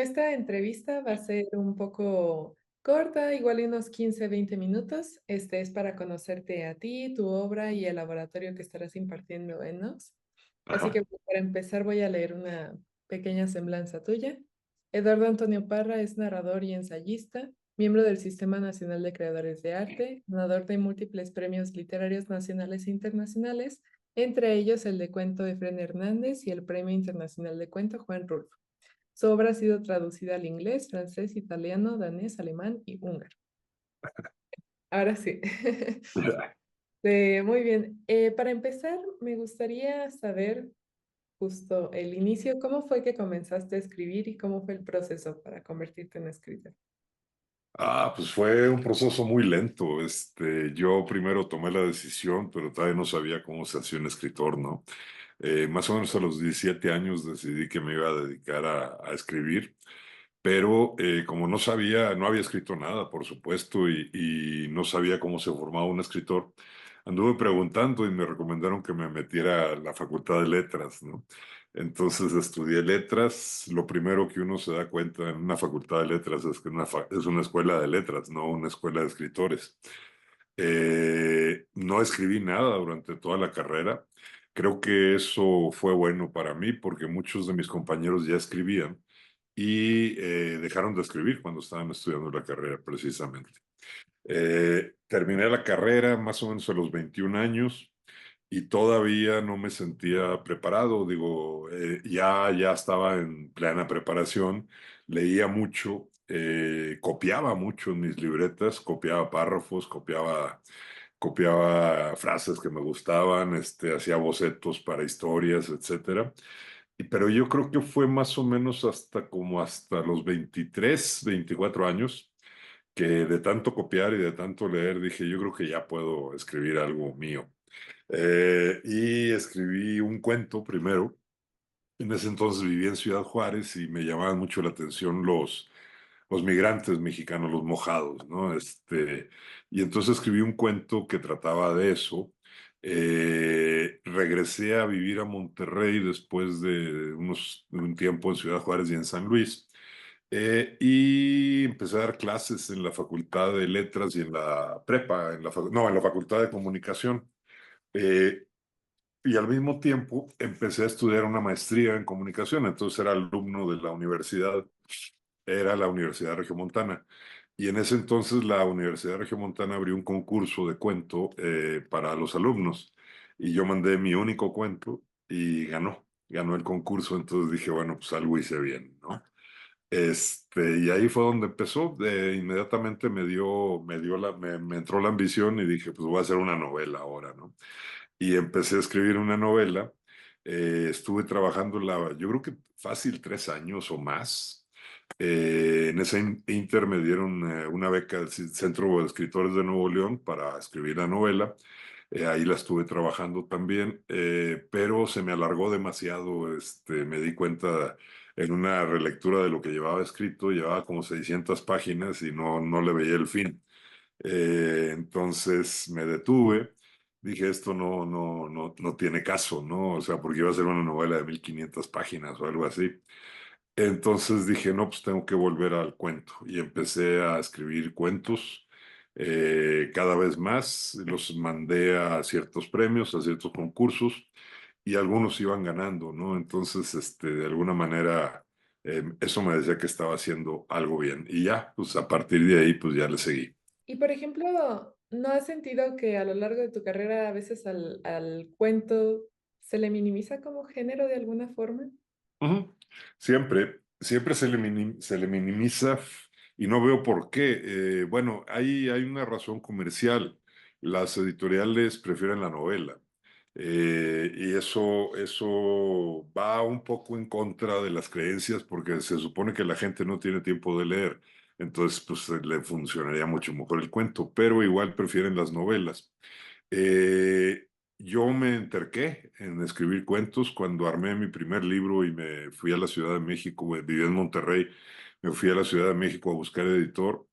Esta entrevista va a ser un poco corta, igual unos 15, 20 minutos. Este es para conocerte a ti, tu obra y el laboratorio que estarás impartiendo en NOX. Así Ajá. que para empezar voy a leer una pequeña semblanza tuya. Eduardo Antonio Parra es narrador y ensayista, miembro del Sistema Nacional de Creadores de Arte, ganador de múltiples premios literarios nacionales e internacionales, entre ellos el de cuento de Efrén Hernández y el Premio Internacional de Cuento Juan Rulfo. Su obra ha sido traducida al inglés, francés, italiano, danés, alemán y húngaro. Ahora sí. Muy bien. Para empezar, me gustaría saber justo el inicio. ¿Cómo fue que comenzaste a escribir y cómo fue el proceso para convertirte en escritor? Pues fue un proceso muy lento. Yo primero tomé la decisión, pero todavía no sabía cómo se hacía un escritor, ¿no? Más o menos a los 17 años decidí que me iba a dedicar a escribir, pero como no sabía, no había escrito nada, por supuesto, y no sabía cómo se formaba un escritor, anduve preguntando y me recomendaron que me metiera a la Facultad de Letras, ¿no? Entonces estudié letras. Lo primero que uno se da cuenta en una facultad de letras es que es una escuela de letras, no una escuela de escritores. No escribí nada durante toda la carrera. Creo que eso fue bueno para mí porque muchos de mis compañeros ya escribían y dejaron de escribir cuando estaban estudiando la carrera, precisamente. Terminé la carrera más o menos a los 21 años y todavía no me sentía preparado. Digo, ya estaba en plena preparación, leía mucho, copiaba mucho en mis libretas, copiaba párrafos, copiaba frases que me gustaban, hacía bocetos para historias, etcétera. Pero yo creo que fue más o menos hasta los 23, 24 años que de tanto copiar y de tanto leer dije, yo creo que ya puedo escribir algo mío. Y escribí un cuento primero. En ese entonces vivía en Ciudad Juárez y me llamaban mucho la atención los migrantes mexicanos, los mojados, ¿no? Y entonces escribí un cuento que trataba de eso. Regresé a vivir a Monterrey después de un tiempo en Ciudad Juárez y en San Luis. Y empecé a dar clases en la Facultad de Letras y en la prepa, no, en la Facultad de Comunicación. Eh, y al mismo tiempo empecé a estudiar una maestría en comunicación, entonces era alumno de la universidad, era la Universidad Regiomontana. Y en ese entonces la Universidad Regiomontana abrió un concurso de cuento para los alumnos. Y yo mandé mi único cuento y ganó el concurso. Entonces dije, bueno, pues algo hice bien, ¿no? Y ahí fue donde empezó. Inmediatamente me entró la ambición y dije, pues voy a hacer una novela ahora, ¿no? Y empecé a escribir una novela. Estuve trabajando yo creo que fácil 3 años o más. En ese inter me dieron una beca del Centro de Escritores de Nuevo León para escribir la novela. Ahí la estuve trabajando también, pero se me alargó demasiado. Me di cuenta en una relectura de lo que llevaba escrito, llevaba como 600 páginas y no le veía el fin. Entonces me detuve, dije, esto no tiene caso, ¿no? O sea, porque iba a ser una novela de 1500 páginas o algo así. Entonces dije, no, pues tengo que volver al cuento y empecé a escribir cuentos cada vez más, los mandé a ciertos premios, a ciertos concursos y algunos iban ganando, ¿no? Entonces, de alguna manera, eso me decía que estaba haciendo algo bien y ya, pues a partir de ahí, pues ya le seguí. Y por ejemplo, ¿no has sentido que a lo largo de tu carrera a veces al cuento se le minimiza como género de alguna forma? Ujú. Siempre se le minimiza y no veo por qué. Bueno, hay una razón comercial. Las editoriales prefieren la novela. Y eso va un poco en contra de las creencias porque se supone que la gente no tiene tiempo de leer. Entonces, pues le funcionaría mucho mejor el cuento, pero igual prefieren las novelas. Eh, yo me enterqué en escribir cuentos cuando armé mi primer libro y me fui a la Ciudad de México, viví en Monterrey, me fui a la Ciudad de México a buscar editor.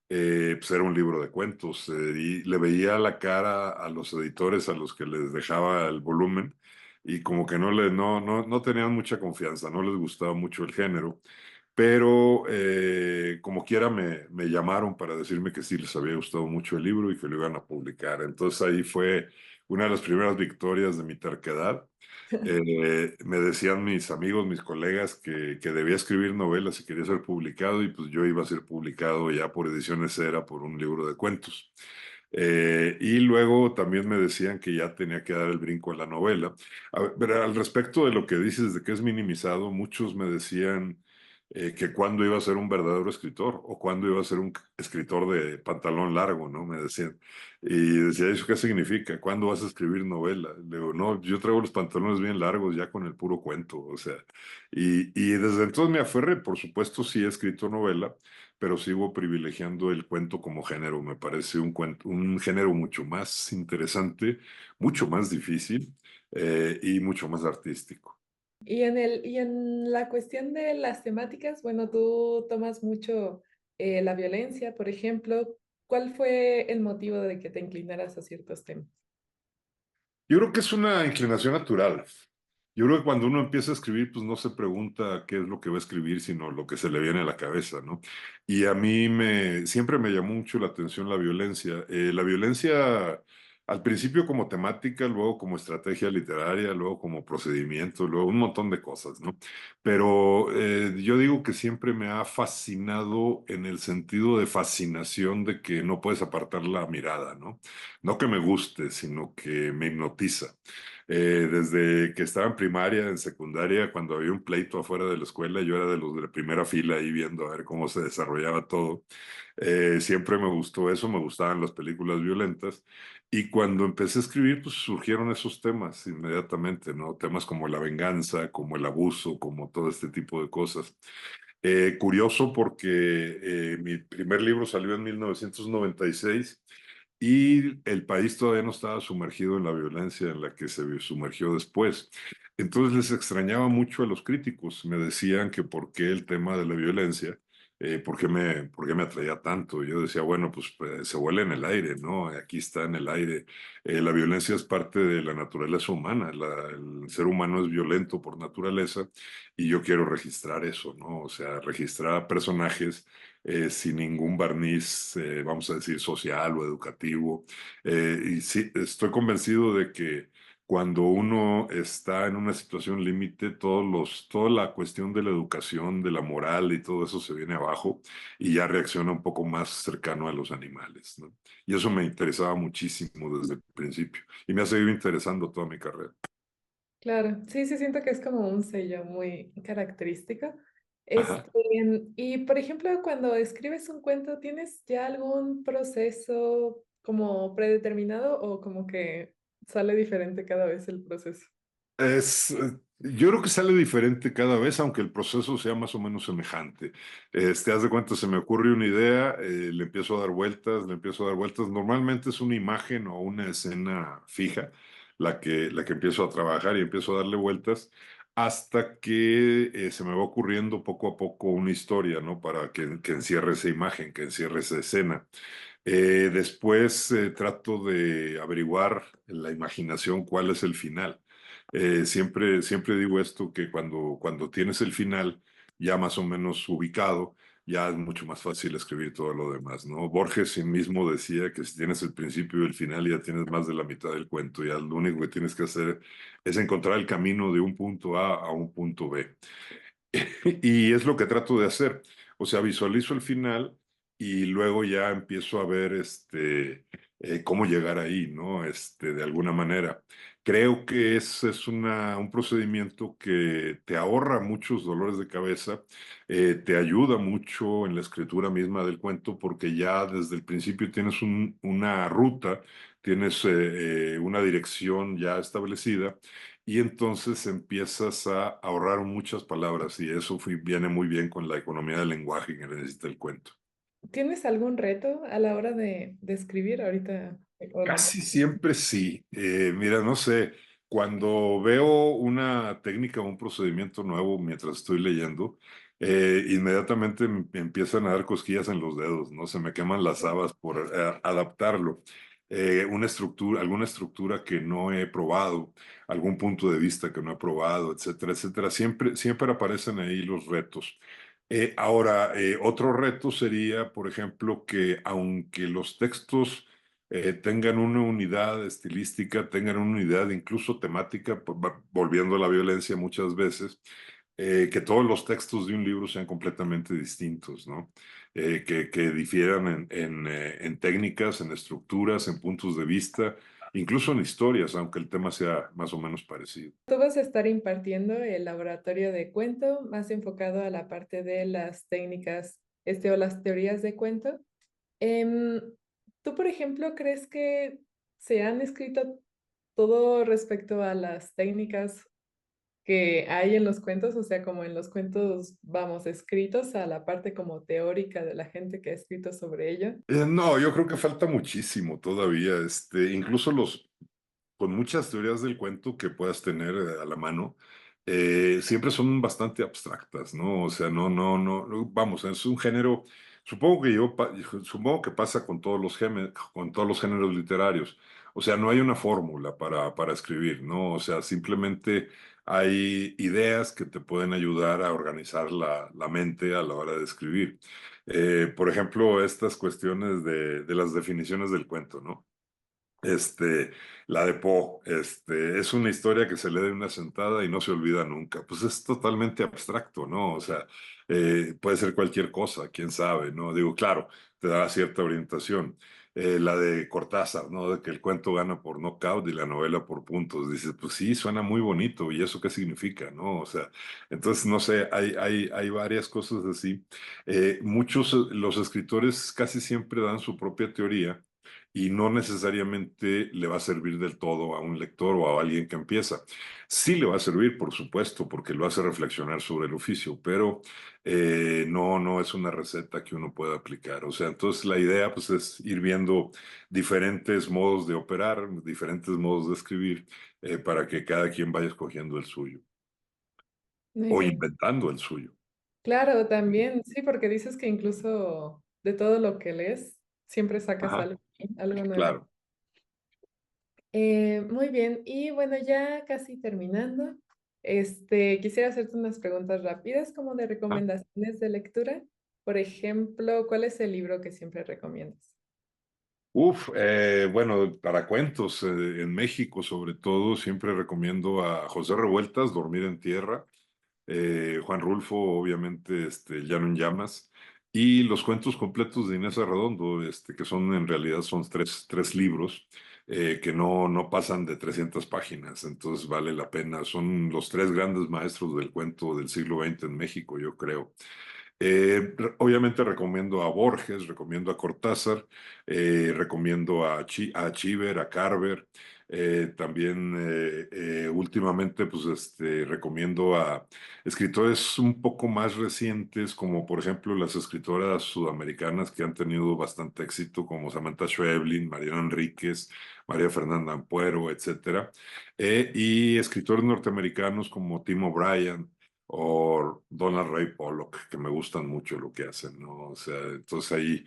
Pues era un libro de cuentos y le veía la cara a los editores a los que les dejaba el volumen y como que no tenían mucha confianza, no les gustaba mucho el género, pero como quiera me llamaron para decirme que sí les había gustado mucho el libro y que lo iban a publicar. Entonces ahí fue una de las primeras victorias de mi terquedad. Me decían mis amigos, mis colegas, que debía escribir novelas y quería ser publicado, y pues yo iba a ser publicado ya por Ediciones Era por un libro de cuentos. Y luego también me decían que ya tenía que dar el brinco a la novela. A ver, pero al respecto de lo que dices de que es minimizado, muchos me decían que cuándo iba a ser un verdadero escritor o cuándo iba a ser un escritor de pantalón largo, ¿no? Me decían. Y decía, ¿eso qué significa? ¿Cuándo vas a escribir novela? Le digo, no, yo traigo los pantalones bien largos ya con el puro cuento, o sea. Y desde entonces me aferré, por supuesto, sí he escrito novela, pero sigo privilegiando el cuento como género. Me parece un género mucho más interesante, mucho más difícil y mucho más artístico. Y en la cuestión de las temáticas, bueno, tú tomas mucho la violencia, por ejemplo. ¿Cuál fue el motivo de que te inclinaras a ciertos temas? Yo creo que es una inclinación natural. Yo creo que cuando uno empieza a escribir, pues no se pregunta qué es lo que va a escribir, sino lo que se le viene a la cabeza, ¿no? Y a mí siempre me llamó mucho la atención la violencia. La violencia al principio como temática, luego como estrategia literaria, luego como procedimiento, luego un montón de cosas, ¿no? Pero yo digo que siempre me ha fascinado en el sentido de fascinación de que no puedes apartar la mirada, ¿no? No que me guste, sino que me hipnotiza. Desde que estaba en primaria, en secundaria, cuando había un pleito afuera de la escuela, yo era de los de la primera fila ahí viendo a ver cómo se desarrollaba todo. Siempre me gustó eso, me gustaban las películas violentas. Y cuando empecé a escribir, pues surgieron esos temas inmediatamente, ¿no? Temas como la venganza, como el abuso, como todo este tipo de cosas. Curioso porque mi primer libro salió en 1996 y el país todavía no estaba sumergido en la violencia en la que se sumergió después. Entonces les extrañaba mucho a los críticos. Me decían que por qué el tema de la violencia, por qué me atraía tanto. Yo decía, bueno, pues, se vuela en el aire, ¿no? Aquí está en el aire. La violencia es parte de la naturaleza humana. El ser humano es violento por naturaleza y yo quiero registrar eso, ¿no? O sea, registrar personajes sin ningún barniz, vamos a decir, social o educativo. Y sí, estoy convencido de que cuando uno está en una situación límite, toda la cuestión de la educación, de la moral y todo eso se viene abajo y ya reacciona un poco más cercano a los animales, ¿no? Y eso me interesaba muchísimo desde el principio y me ha seguido interesando toda mi carrera. Claro, sí, sí, siento que es como un sello muy característico. Ajá. Y por ejemplo, cuando escribes un cuento, ¿tienes ya algún proceso como predeterminado o como que sale diferente cada vez el proceso? Yo creo que sale diferente cada vez, aunque el proceso sea más o menos semejante. Haz de cuenta, se me ocurre una idea, le empiezo a dar vueltas, le empiezo a dar vueltas. Normalmente es una imagen o una escena fija la que empiezo a trabajar y empiezo a darle vueltas hasta que se me va ocurriendo poco a poco una historia, ¿no? Para que encierre esa imagen, que encierre esa escena. Después trato de averiguar en la imaginación cuál es el final. Siempre digo esto, que cuando tienes el final ya más o menos ubicado, ya es mucho más fácil escribir todo lo demás, ¿no? Borges sí mismo decía que si tienes el principio y el final ya tienes más de la mitad del cuento, ya lo único que tienes que hacer es encontrar el camino de un punto A a un punto B. Y es lo que trato de hacer. O sea, visualizo el final y luego ya empiezo a ver cómo llegar ahí, ¿no? De alguna manera. Creo que es un procedimiento que te ahorra muchos dolores de cabeza, te ayuda mucho en la escritura misma del cuento, porque ya desde el principio tienes una ruta, tienes una dirección ya establecida y entonces empiezas a ahorrar muchas palabras y eso viene muy bien con la economía del lenguaje que necesita el cuento. ¿Tienes algún reto a la hora de escribir ahorita o no? Casi siempre sí. Mira, no sé, cuando veo una técnica o un procedimiento nuevo mientras estoy leyendo, inmediatamente me empiezan a dar cosquillas en los dedos, ¿no? Se me queman las habas por adaptarlo. Alguna estructura que no he probado, algún punto de vista que no he probado, etcétera, etcétera. Siempre aparecen ahí los retos. Ahora, otro reto sería, por ejemplo, que aunque los textos tengan una unidad estilística, tengan una unidad incluso temática, pues, volviendo a la violencia muchas veces, que todos los textos de un libro sean completamente distintos, ¿no? Que difieran en técnicas, en estructuras, en puntos de vista, incluso en historias, aunque el tema sea más o menos parecido. Tú vas a estar impartiendo el laboratorio de cuento, más enfocado a la parte de las técnicas, o las teorías de cuento. Em, ¿Tú, por ejemplo, crees que se han escrito todo respecto a las técnicas que hay en los cuentos? O sea, como en los cuentos, vamos, escritos, a la parte como teórica de la gente que ha escrito sobre ello. No, yo creo que falta muchísimo todavía. Incluso con muchas teorías del cuento que puedas tener a la mano, siempre son bastante abstractas, ¿no? O sea, vamos, es un género, supongo que pasa con todos los géneros literarios. O sea, no hay una fórmula para escribir, ¿no? O sea, simplemente hay ideas que te pueden ayudar a organizar la mente a la hora de escribir. Por ejemplo, estas cuestiones de las definiciones del cuento, ¿no? Este, la de Poe, es una historia que se lee de una sentada y no se olvida nunca. Pues es totalmente abstracto, ¿no? O sea, puede ser cualquier cosa, quién sabe, ¿no? Digo, claro, te da cierta orientación. La de Cortázar, ¿no? De que el cuento gana por nocaut y la novela por puntos. Dices, pues sí, suena muy bonito. ¿Y eso qué significa, no? O sea, entonces, no sé, hay varias cosas así. Los escritores casi siempre dan su propia teoría y no necesariamente le va a servir del todo a un lector o a alguien que empieza. Sí le va a servir, por supuesto, porque lo hace reflexionar sobre el oficio, pero no es una receta que uno pueda aplicar. O sea, entonces la idea pues es ir viendo diferentes modos de operar, diferentes modos de escribir, para que cada quien vaya escogiendo el suyo Muy o bien. inventando el suyo. Claro, también, sí, porque dices que incluso de todo lo que lees, siempre sacas Ajá, algo, algo nuevo. claro. Muy bien, y bueno, ya casi terminando, quisiera hacerte unas preguntas rápidas como de recomendaciones de lectura. Por ejemplo, ¿cuál es el libro que siempre recomiendas? Bueno, para cuentos en México sobre todo, siempre recomiendo a José Revueltas, Dormir en Tierra, Juan Rulfo, obviamente, Llano en Llamas, y los cuentos completos de Inés Arredondo, que son en realidad son tres libros que no pasan de 300 páginas, entonces vale la pena. Son los tres grandes maestros del cuento del siglo XX en México, yo creo. Obviamente recomiendo a Borges, recomiendo a Cortázar, recomiendo a Cheever, a Carver. También últimamente pues recomiendo a escritores un poco más recientes, como por ejemplo las escritoras sudamericanas que han tenido bastante éxito, como Samantha Schweblin, Mariana Enríquez, María Fernanda Ampuero, etcétera. Y escritores norteamericanos como Tim O'Brien o Donald Ray Pollock, que me gustan mucho lo que hacen, ¿no? O sea, entonces ahí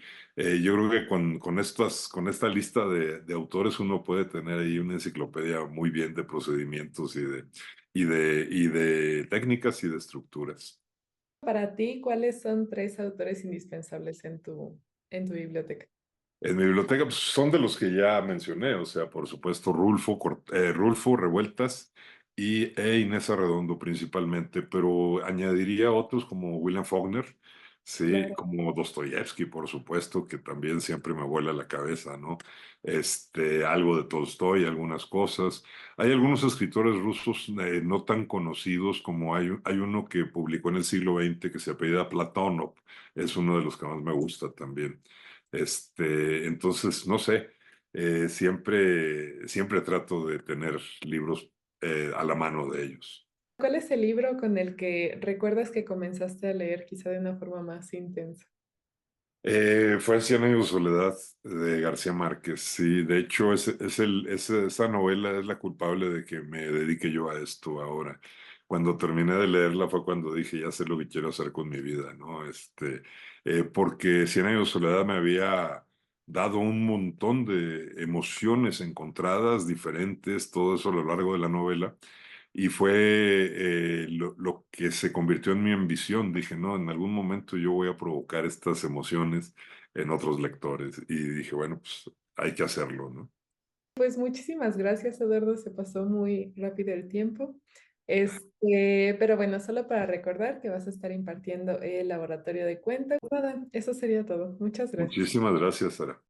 yo creo que con esta lista de autores uno puede tener ahí una enciclopedia muy bien de procedimientos y de técnicas y de estructuras. Para ti, ¿cuáles son tres autores indispensables en tu biblioteca? En mi biblioteca pues, son de los que ya mencioné, o sea, por supuesto, Rulfo, Revueltas e Inés Arredondo principalmente, pero añadiría otros como William Faulkner, sí, Claro. como Dostoyevsky, por supuesto, que también siempre me vuela la cabeza, ¿no? Algo de Tolstoy, algunas cosas. Hay algunos escritores rusos no tan conocidos como hay uno que publicó en el siglo XX que se apellida Platonov, es uno de los que más me gusta también. Entonces, no sé, siempre trato de tener libros a la mano de ellos. ¿Cuál es el libro con el que recuerdas que comenzaste a leer quizá de una forma más intensa? Fue Cien años de soledad de García Márquez. Sí, de hecho, esa novela es la culpable de que me dedique yo a esto ahora. Cuando terminé de leerla fue cuando dije, ya sé lo que quiero hacer con mi vida, ¿no? Porque Cien años de soledad me había dado un montón de emociones encontradas, diferentes, todo eso a lo largo de la novela. y fue lo que se convirtió en mi ambición. Dije, no, en algún momento yo voy a provocar estas emociones en otros lectores. Y dije, bueno, pues hay que hacerlo, ¿no? Pues muchísimas gracias, Eduardo. Se pasó muy rápido el tiempo. Pero bueno, solo para recordar que vas a estar impartiendo el laboratorio de cuentas. Nada, eso sería todo. Muchas gracias. Muchísimas gracias, Sara.